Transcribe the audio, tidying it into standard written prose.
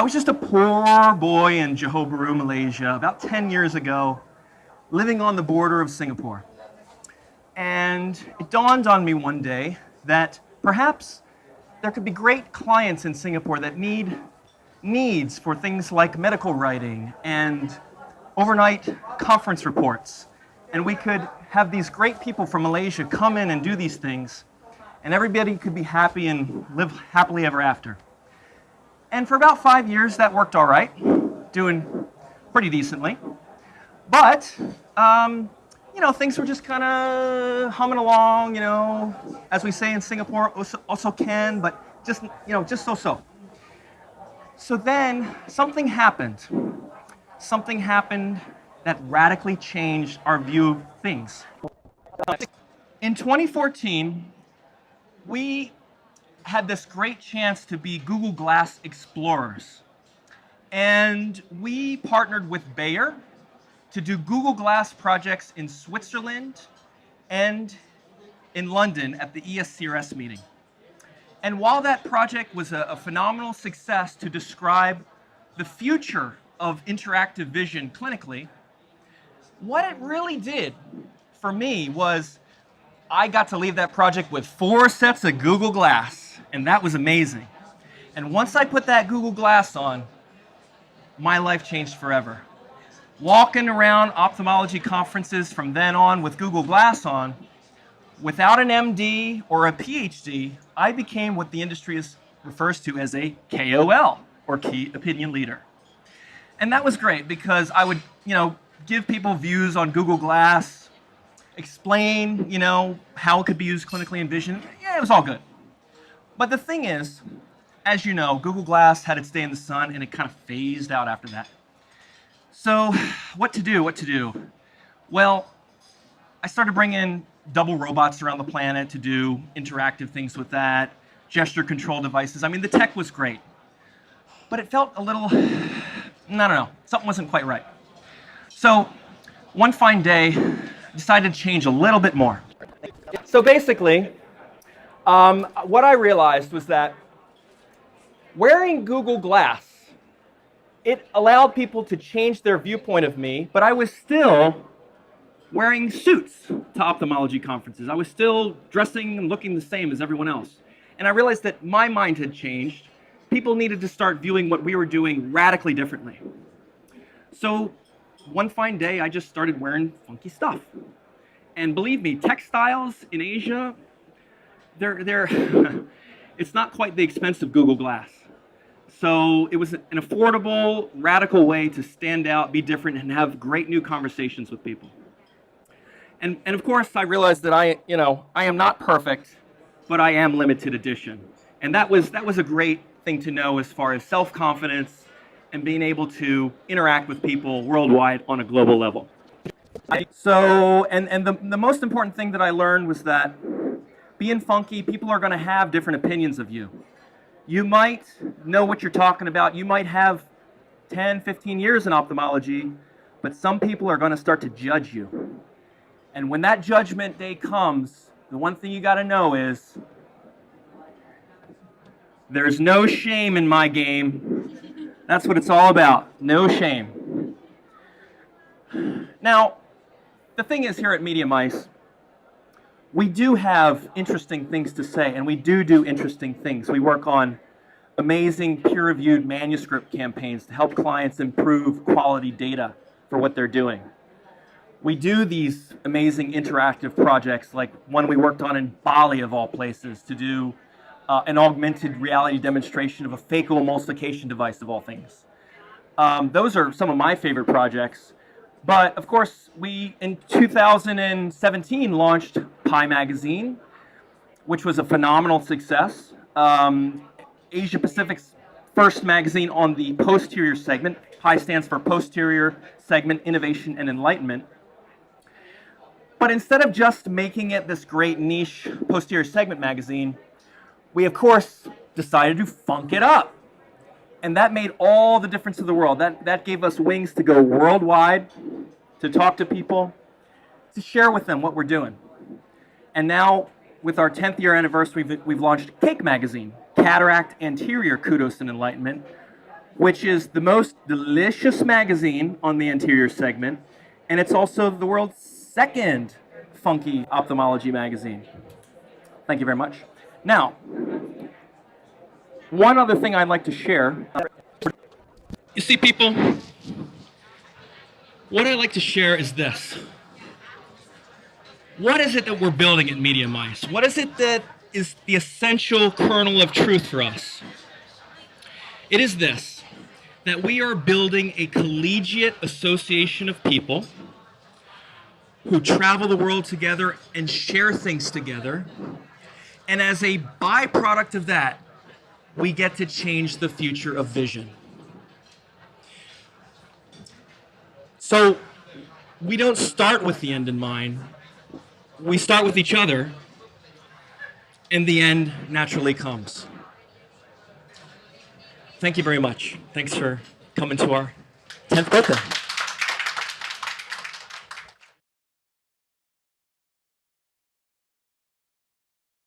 was just a poor boy in Johor Bahru, Malaysia, about 10 years ago, living on the border of Singapore. And it dawned on me one day that perhaps there could be great clients in Singapore that needs for things like medical writing and overnight conference reports. And we could have these great people from Malaysia come in and do these things, and everybody could be happy and live happily ever after. And for about 5 years, that worked all right, doing pretty decently. But, things were just kind of humming along, as we say in Singapore, also can, but just so-so. So then something happened. Something happened that radically changed our view of things. In 2014, we had this great chance to be Google Glass explorers. And we partnered with Bayer to do Google Glass projects in Switzerland and in London at the ESCRS meeting. And while that project was a phenomenal success to describe the future of interactive vision clinically, what it really did for me was I got to leave that project with 4 sets of Google Glass, and that was amazing. And once I put that Google Glass on, my life changed forever. Walking around ophthalmology conferences from then on with Google Glass on, without an MD or a PhD, I became what the industry refers to as a KOL, or key opinion leader. And that was great because I would, give people views on Google Glass, explain, how it could be used clinically in vision. Yeah, it was all good. But the thing is, as you know, Google Glass had its day in the sun and it kind of phased out after that. So what to do? Well, I started bringing double robots around the planet to do interactive things with that, gesture control devices. I mean, the tech was great, but it felt a little, I don't know, something wasn't quite right. So one fine day, I decided to change a little bit more. So basically, what I realized was that wearing Google Glass, it allowed people to change their viewpoint of me, but I was still wearing suits to ophthalmology conferences. I was still dressing and looking the same as everyone else. And I realized that my mind had changed. People needed to start viewing what we were doing radically differently. So one fine day, I just started wearing funky stuff. And believe me, textiles in Asia, it's not quite the expense of Google Glass. So it was an affordable, radical way to stand out, be different, and have great new conversations with people. And of course, I realized that I am not perfect, but I am limited edition. And that was a great thing to know as far as self-confidence and being able to interact with people worldwide on a global level. So, and the most important thing that I learned was that being funky, people are going to have different opinions of you. You might know what you're talking about. You might have 10, 15 years in ophthalmology, but some people are going to start to judge you. And when that judgment day comes, the one thing you got to know is there's no shame in my game. That's what it's all about. No shame. Now, the thing is here at Media Mice, we do have interesting things to say, and we do interesting things. We work on amazing peer-reviewed manuscript campaigns to help clients improve quality data for what they're doing. We do these amazing interactive projects, like one we worked on in Bali, of all places, to do an augmented reality demonstration of a phacoemulsification device, of all things. Those are some of my favorite projects. But of course, we, in 2017, launched Pi Magazine, which was a phenomenal success. Asia Pacific's first magazine on the posterior segment. Pi stands for Posterior Segment Innovation and Enlightenment. But instead of just making it this great niche posterior segment magazine, we of course decided to funk it up. And that made all the difference in the world. That gave us wings to go worldwide, to talk to people, to share with them what we're doing. And now, with our 10th year anniversary, we've launched Cake Magazine, Cataract Anterior Kudos and Enlightenment, which is the most delicious magazine on the anterior segment, and it's also the world's second funky ophthalmology magazine. Thank you very much. Now, one other thing I'd like to share. You see, people, what I'd like to share is this. What is it that we're building at Media Mice? What is it that is the essential kernel of truth for us? It is this, that we are building a collegiate association of people who travel the world together and share things together. And as a byproduct of that, we get to change the future of vision. So we don't start with the end in mind. We start with each other, and the end naturally comes. Thank you very much. Thanks for coming to our 10th birthday.